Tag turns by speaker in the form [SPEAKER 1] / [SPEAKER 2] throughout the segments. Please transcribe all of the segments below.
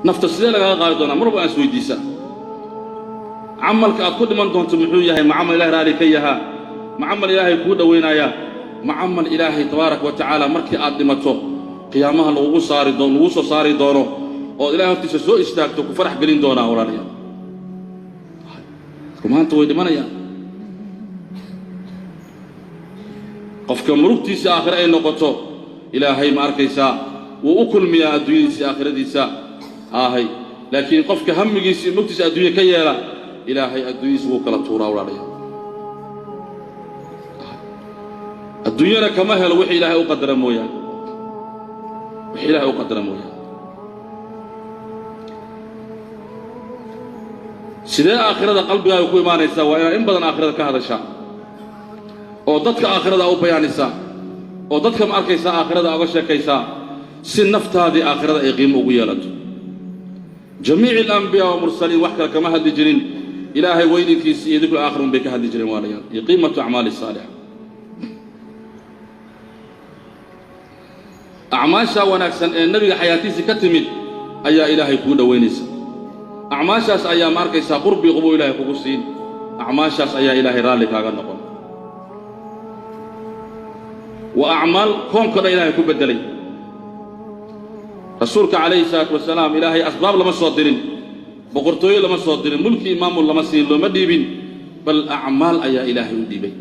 [SPEAKER 1] نفط السيدة لغا قايدونا مربع أسوي ديسا عملك أكد من دون تمحوية مع عمل إله رالي كيها مع عمل إلهي كود وينايا مع عمل إلهي تبارك وتعالى مركي أقدمته قيامها لغو صاري دون وصو صاري دونه وإلهي تسسو استاكتو كفرح قلين دونا وراليا كما أنتوا ويدمانا يا قفك مرugtiisa aakhira ay noqoto ilaahay ma arkaysa wuu u kulmiyaa adduunyadiisa aakhiradiisa aahay laakiin qofka hamigiisa mugtiisa adduunya ka yeela ilaahay adduunyadiisa wuu kala tuuraa walaalayaal adduunyada kama helo wixii ilaahay u qadara mooyaan sidee aakhirada qalbigaaga ku imaanaysaa waa inaad in badan aakhirada ka hadashaa oo dadka aakhirada u bayaanisa oo dadka ma arkaysa aakhirada uga sheekaysa si naftaadii aakhirada ay qiimo ugu yeelato jamiic al-anbiya wa mursaliin wax kale kama hadli jirin ilaahay weydinkiisa iyo dikru aakhirun bay ka hadli jireen walaalayaal iyo qiimatu acmaali saalih acmaasha wanaagsan ee nabiga xayaatiisa ka timid ayaa ilaahay ku dhaweynaysa acmaashaas ayaa ma arkaysa qurbi qubo ilaahay kugu siin acmaashaas ayaa ilaahay raali kaaga noqon وأعمال كون كذا إلهي كبدلي رسولك عليه الصلاة والسلام إلهي أسباب لما صادرين بقرطوي لما صادرين ملك إمام لما سين لما ديبين بل أعمال أيا إلهي وديبي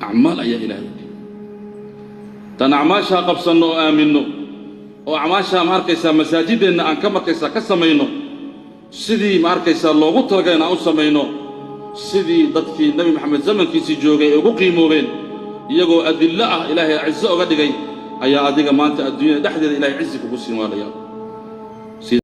[SPEAKER 1] أعمال أيا إلهي وديبي تنعماشها قبصنو آمنو وأعماشها ماركيسا مساجدنا أنك ماركيسا كسمينو سيدي ماركيسا لوغو تلقينا أو سمينو سيدي ضدكي النبي محمد زمن كيسي جوغي وقيموغين iyagoo adilla ah ilaahay ciise uga dhigay ayaa adiga maanta adduunyada dhexdeeda ilaahay ciise kugu siin walaalayaal